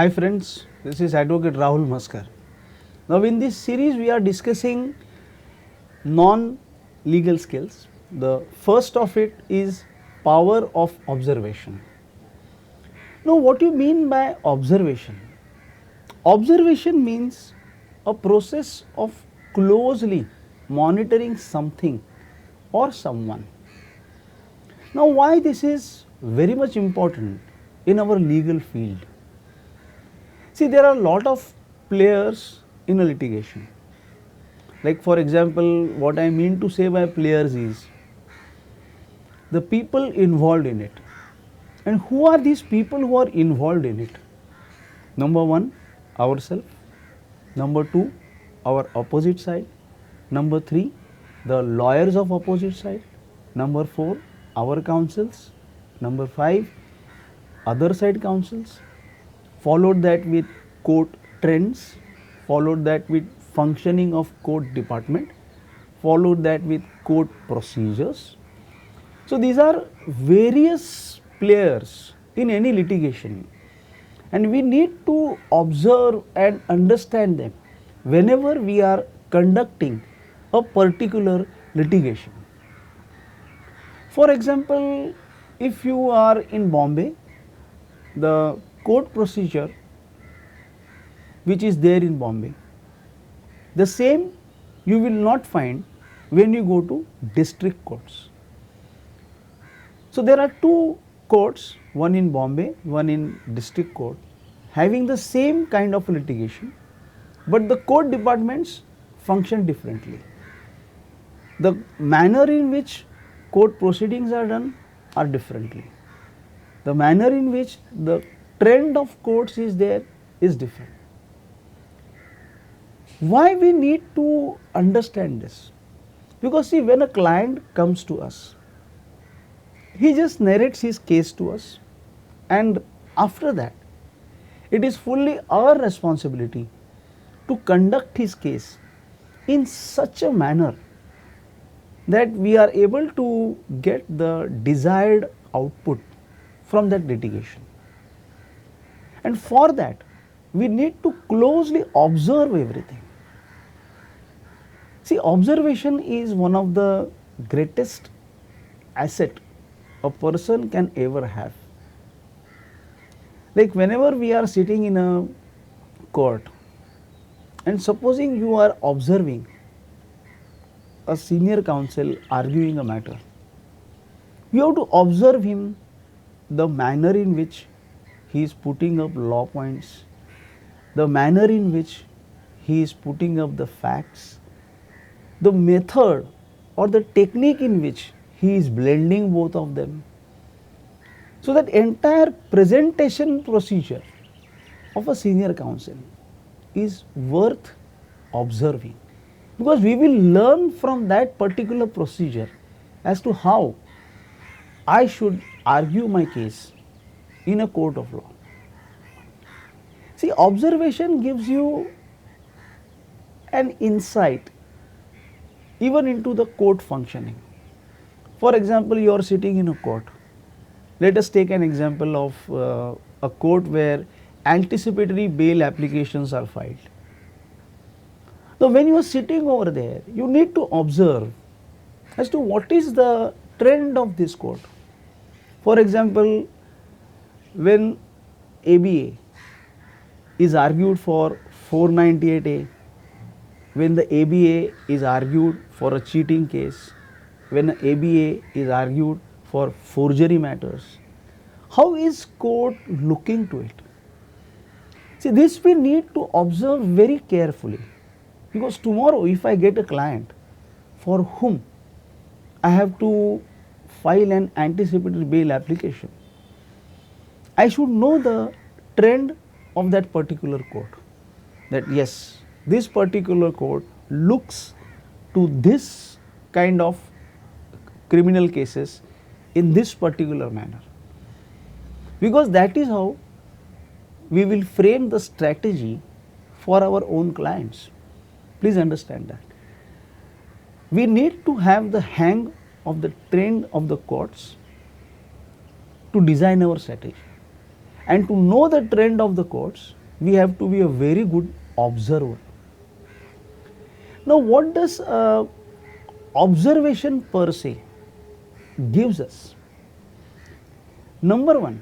Hi friends, this is Advocate Rahul Maskar. Now in this series we are discussing non-legal skills. The first of it is power of observation. Now what you mean by observation? Observation means a process of closely monitoring something or someone. Now why this is very much important in our legal field? See, there are a lot of players in a litigation. Like for example, what I mean to say by players is the people involved in it. And who are these people who are involved in it? Number one, ourselves. Number two, our opposite side. Number three, the lawyers of opposite side. Number four, our counsels. Number five, other side counsels. Followed that with court trends, followed that with functioning of court department, followed that with court procedures. So these are various players in any litigation, and we need to observe and understand them whenever we are conducting a particular litigation. For example, if you are in Bombay, the court procedure which is there in Bombay, the same you will not find when you go to district courts. So there are two courts, one in Bombay, one in district court, having the same kind of litigation, but the court departments function differently. The manner in which court proceedings are done are differently. The manner in which the trend of courts is there is different. Why we need to understand this? Because see, when a client comes to us, he just narrates his case to us, and after that it is fully our responsibility to conduct his case in such a manner that we are able to get the desired output from that litigation. And for that we need to closely observe everything. See, observation is one of the greatest asset a person can ever have. Like whenever we are sitting in a court, and supposing you are observing a senior counsel arguing a matter, you have to observe him, the manner in which he is putting up law points, the manner in which he is putting up the facts, the method or the technique in which he is blending both of them. So that entire presentation procedure of a senior counsel is worth observing, because we will learn from that particular procedure as to how I should argue my case in a court of law. See, observation gives you an insight even into the court functioning. For example, you are sitting in a court. Let us take an example of a court where anticipatory bail applications are filed. So when you are sitting over there, you need to observe as to what is the trend of this court. For example, when ABA is argued for 498A, when the ABA is argued for a cheating case, when ABA is argued for forgery matters, how is court looking to it? See, this we need to observe very carefully, because tomorrow if I get a client for whom I have to file an anticipatory bail application, I should know the trend of that particular court, that yes, this particular court looks to this kind of criminal cases in this particular manner, because that is how we will frame the strategy for our own clients. Please understand that. We need to have the hang of the trend of the courts to design our strategy. And to know the trend of the courts, we have to be a very good observer. Now, what does observation per se gives us? Number one,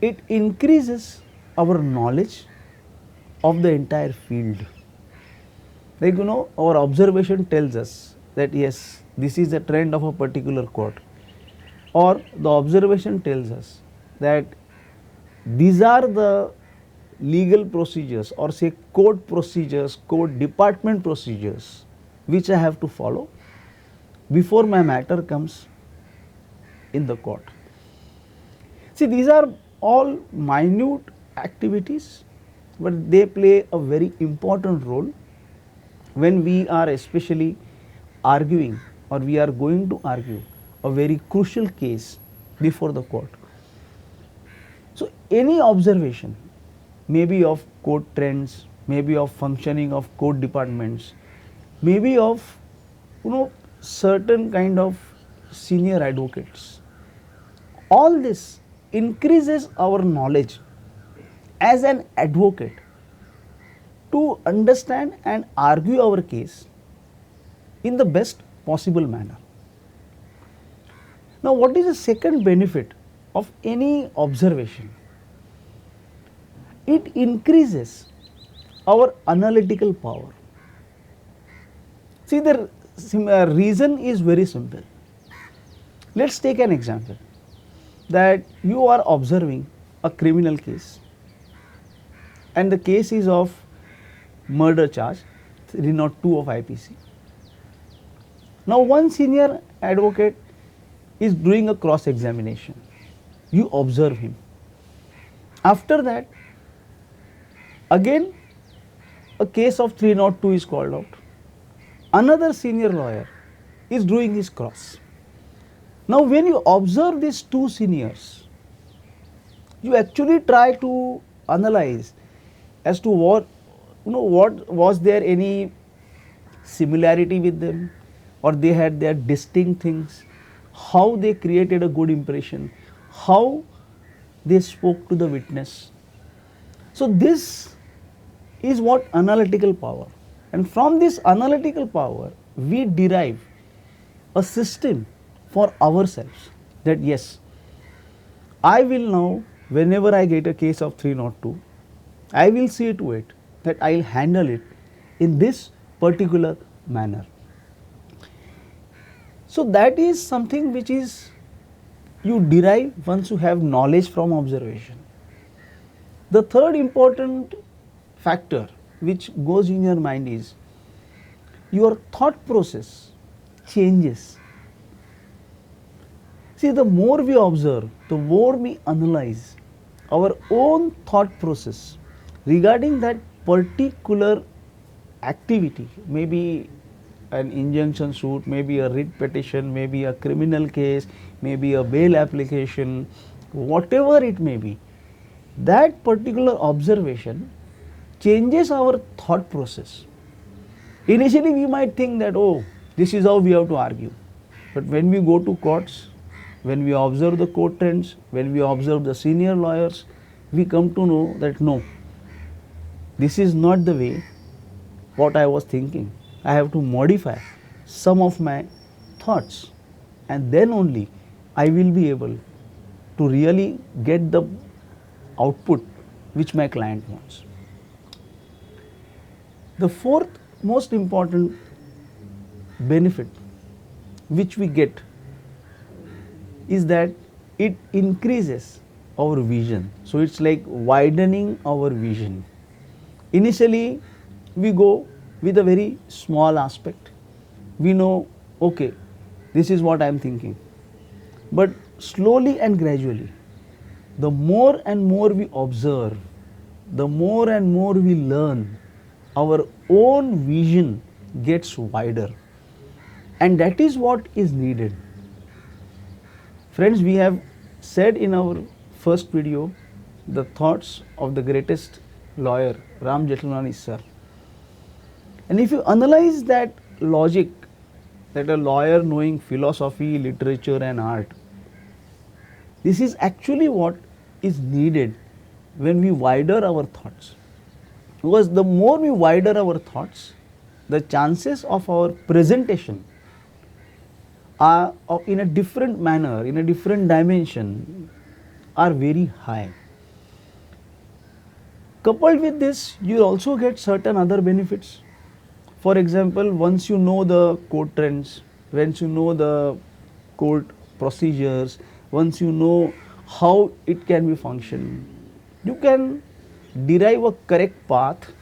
it increases our knowledge of the entire field. Like, our observation tells us that yes, this is a trend of a particular court, or the observation tells us that these are the legal procedures, or say court procedures, court department procedures, which I have to follow before my matter comes in the court. See, these are all minute activities, but they play a very important role when we are especially arguing, or we are going to argue a very crucial case before the court. So, any observation, maybe of court trends, maybe of functioning of court departments, maybe of certain kind of senior advocates, all this increases our knowledge as an advocate to understand and argue our case in the best possible manner. Now, what is the second benefit of any observation? It increases our analytical power. See, the reason is very simple. Let us take an example, that you are observing a criminal case, and the case is of murder charge 302 of IPC. Now, one senior advocate is doing a cross examination. You observe him. After that, again a case of 302 is called out. Another senior lawyer is doing his cross. Now, when you observe these two seniors, you actually try to analyze as to what was there any similarity with them, or they had their distinct things, how they created a good impression, how they spoke to the witness. So, this is what analytical power, and from this analytical power we derive a system for ourselves, that yes, I will now, whenever I get a case of 302, I will see to it that I will handle it in this particular manner. So, that is something which is you derive once you have knowledge from observation. The third important factor which goes in your mind is your thought process changes. See, the more we observe, the more we analyze our own thought process regarding that particular activity, maybe an injunction suit, maybe a writ petition, maybe a criminal case, maybe a bail application, whatever it may be, that particular observation changes our thought process. Initially we might think that, oh, this is how we have to argue, but when we go to courts, when we observe the court trends, when we observe the senior lawyers, we come to know that no, this is not the way what I was thinking. I have to modify some of my thoughts, and then only I will be able to really get the output which my client wants. The fourth most important benefit which we get is that it increases our vision. So, it is like widening our vision. Initially we go with a very small aspect. We know, okay, this is what I am thinking. But slowly and gradually, the more and more we observe, the more and more we learn, our own vision gets wider. And that is what is needed. Friends, we have said in our first video the thoughts of the greatest lawyer, Ram Jethmalani sir. And if you analyze that logic, that a lawyer knowing philosophy, literature and art, this is actually what is needed when we widen our thoughts. Because the more we widen our thoughts, the chances of our presentation are in a different manner, in a different dimension, are very high. Coupled with this, you also get certain other benefits. For example, once you know the court trends, once you know the court procedures, once you know how it can be functioned, you can derive a correct path,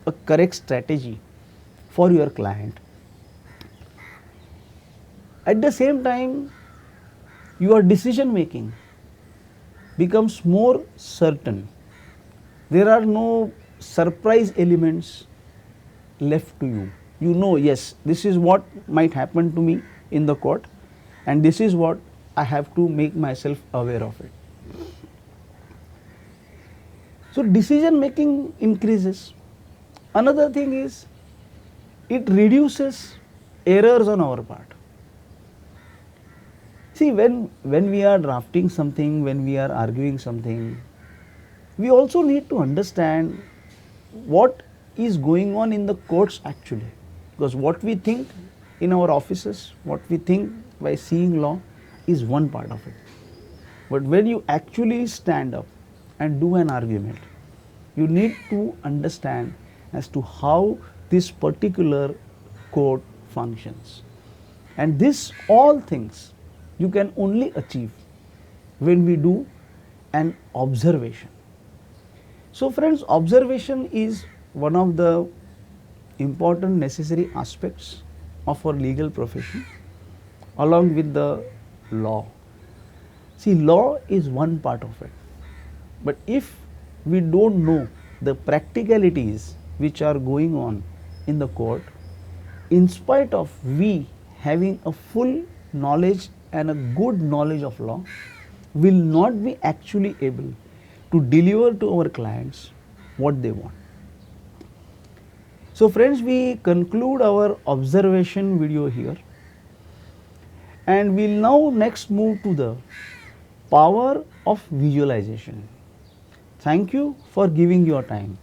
a correct strategy for your client. At the same time, your decision making becomes more certain. There are no surprise elements left to you. You know, yes, this is what might happen to me in the court, and this is what I have to make myself aware of it. So, decision making increases. Another thing is, it reduces errors on our part. See, when we are drafting something, when we are arguing something, we also need to understand what is going on in the courts actually. Because what we think in our offices, what we think by seeing law is one part of it. But when you actually stand up and do an argument, you need to understand as to how this particular court functions. And this all things you can only achieve when we do an observation. So friends, observation is one of the important necessary aspects of our legal profession along with the law. See, law is one part of it, but if we don't know the practicalities which are going on in the court, in spite of we having a full knowledge and a good knowledge of law, will not be actually able to deliver to our clients what they want. So friends, we conclude our observation video here, and we'll now next move to the power of visualization. Thank you for giving your time.